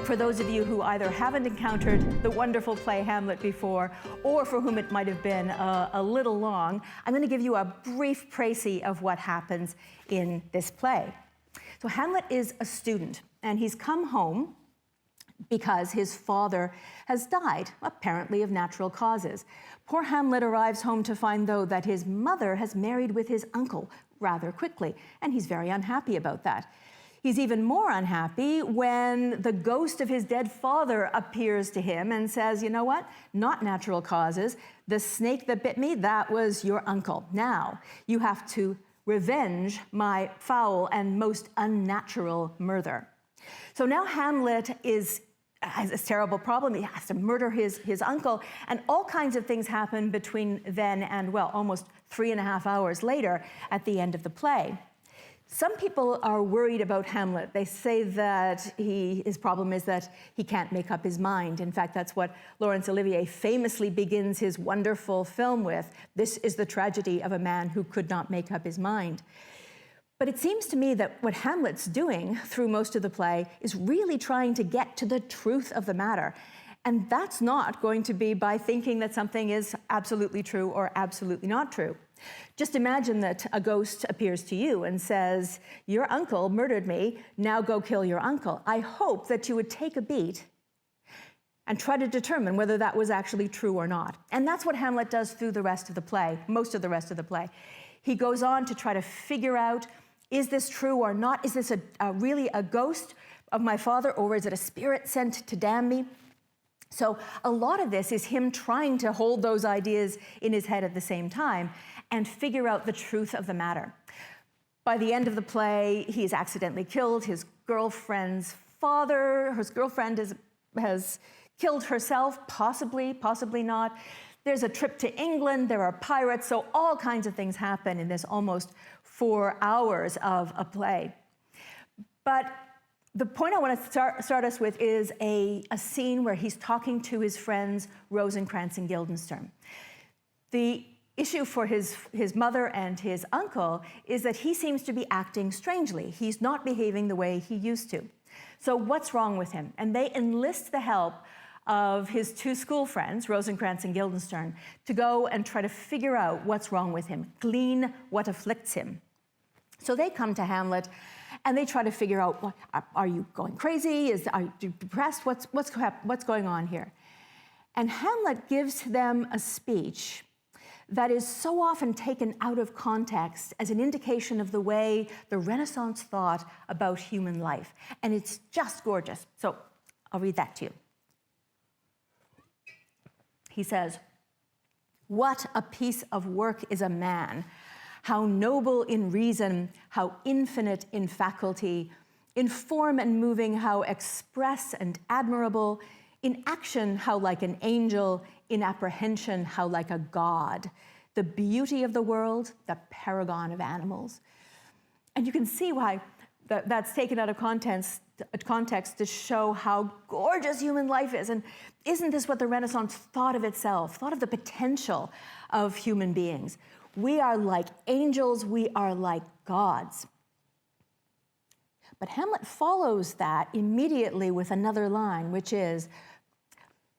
for those of you who either haven't encountered the wonderful play Hamlet before, or for whom it might have been a little long, I'm going to give you a brief précis of what happens in this play. So Hamlet is a student, and he's come home because his father has died, apparently of natural causes. Poor Hamlet arrives home to find, though, that his mother has married with his uncle rather quickly, and he's very unhappy about that. He's even more unhappy when the ghost of his dead father appears to him and says, you know what, not natural causes. The snake that bit me, that was your uncle. Now, you have to revenge my foul and most unnatural murder. So now Hamlet has this terrible problem. He has to murder his uncle, and all kinds of things happen between then and, well, almost 3.5 hours later at the end of the play. Some people are worried about Hamlet. They say that his problem is that he can't make up his mind. In fact, that's what Laurence Olivier famously begins his wonderful film with. This is the tragedy of a man who could not make up his mind. But it seems to me that what Hamlet's doing through most of the play is really trying to get to the truth of the matter. And that's not going to be by thinking that something is absolutely true or absolutely not true. Just imagine that a ghost appears to you and says, your uncle murdered me, now go kill your uncle. I hope that you would take a beat and try to determine whether that was actually true or not. And that's what Hamlet does through the rest of the play, most of the rest of the play. He goes on to try to figure out, is this true or not? Is this really a ghost of my father, or is it a spirit sent to damn me? So a lot of this is him trying to hold those ideas in his head at the same time and figure out the truth of the matter. By the end of the play, he's accidentally killed his girlfriend's father. His girlfriend has killed herself, possibly, possibly not. There's a trip to England, there are pirates, so all kinds of things happen in this almost 4 hours of a play. But the point I want to start us with is a scene where he's talking to his friends Rosencrantz and Guildenstern. The issue for his mother and his uncle is that he seems to be acting strangely. He's not behaving the way he used to. So what's wrong with him? And they enlist the help of his two school friends, Rosencrantz and Guildenstern, to go and try to figure out what's wrong with him, glean what afflicts him. So they come to Hamlet and they try to figure out, well, are you going crazy? Are you depressed? What's going on here? And Hamlet gives them a speech that is so often taken out of context as an indication of the way the Renaissance thought about human life. And it's just gorgeous. So I'll read that to you. He says, "What a piece of work is a man! How noble in reason, how infinite in faculty, in form and moving, how express and admirable, in action, how like an angel, in apprehension, how like a god, the beauty of the world, the paragon of animals." And you can see why that's taken out of context to show how gorgeous human life is. And isn't this what the Renaissance thought of itself, thought of the potential of human beings? We are like angels, we are like gods. But Hamlet follows that immediately with another line, which is,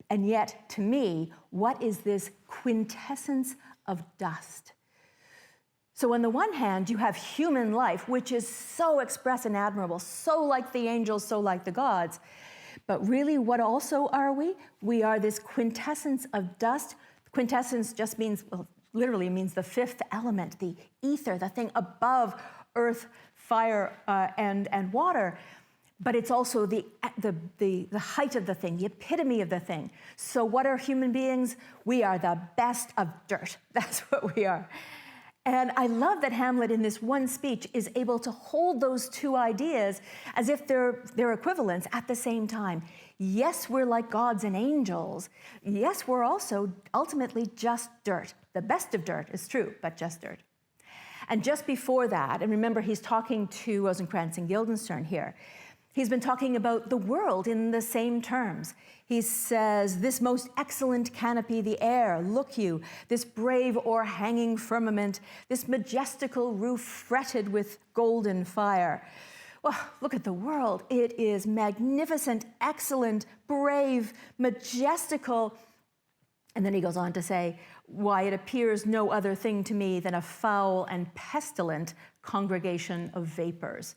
and yet, to me, what is this quintessence of dust? So on the one hand, you have human life, which is so express and admirable, so like the angels, so like the gods. But really, what also are we? We are this quintessence of dust. Quintessence just means, well, literally means the fifth element, the ether, the thing above earth, fire, and water. But it's also the height of the thing, the epitome of the thing. So what are human beings? We are the best of dirt. That's what we are. And I love that Hamlet, in this one speech, is able to hold those two ideas as if they're equivalents at the same time. Yes, we're like gods and angels. Yes, we're also ultimately just dirt. The best of dirt is true, but just dirt. And just before that, and remember, he's talking to Rosencrantz and Guildenstern here, he's been talking about the world in the same terms. He says, "This most excellent canopy, the air, look you, this brave o'erhanging firmament, this majestical roof fretted with golden fire. well, look at the world. It is magnificent, excellent, brave, majestical. And then he goes on to say, why it appears no other thing to me than a foul and pestilent congregation of vapors.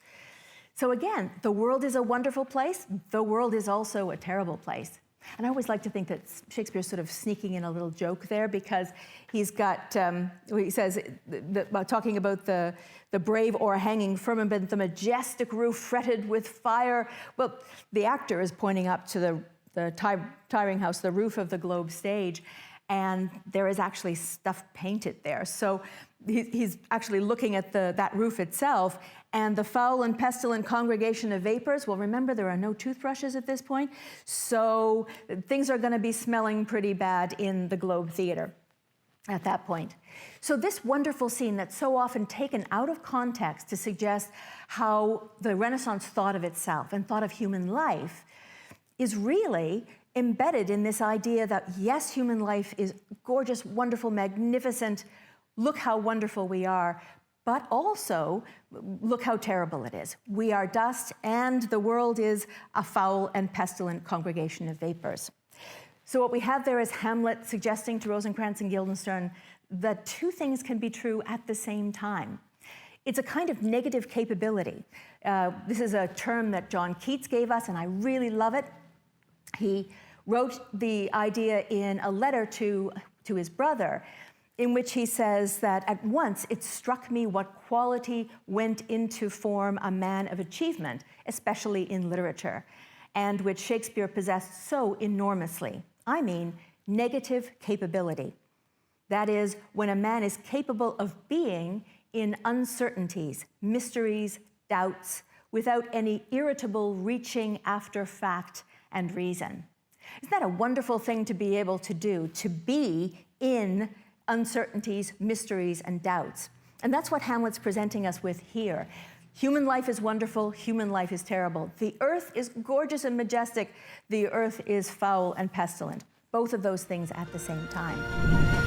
So again, the world is a wonderful place. The world is also a terrible place. And I always like to think that Shakespeare's sort of sneaking in a little joke there, because he's got, he says, talking about the brave o'erhanging firmament, the majestic roof fretted with fire. Well, the actor is pointing up to the tiring house, the roof of the Globe stage, and there is actually stuff painted there. So he's actually looking at that roof itself, and the foul and pestilent congregation of vapors. Well, remember, there are no toothbrushes at this point, so things are going to be smelling pretty bad in the Globe Theatre at that point. So this wonderful scene that's so often taken out of context to suggest how the Renaissance thought of itself and thought of human life is really embedded in this idea that, yes, human life is gorgeous, wonderful, magnificent, look how wonderful we are, but also look how terrible it is. We are dust, and the world is a foul and pestilent congregation of vapors. So what we have there is Hamlet suggesting to Rosencrantz and Guildenstern that two things can be true at the same time. It's a kind of negative capability. This is a term that John Keats gave us, and I really love it. He wrote the idea in a letter to his brother, in which he says that at once it struck me what quality went into form a man of achievement, especially in literature, and which Shakespeare possessed so enormously. I mean, negative capability. That is, when a man is capable of being in uncertainties, mysteries, doubts, without any irritable reaching after fact and reason. Isn't that a wonderful thing to be able to do, to be in uncertainties, mysteries, and doubts? And that's what Hamlet's presenting us with here. Human life is wonderful, human life is terrible. The earth is gorgeous and majestic, the earth is foul and pestilent. Both of those things at the same time.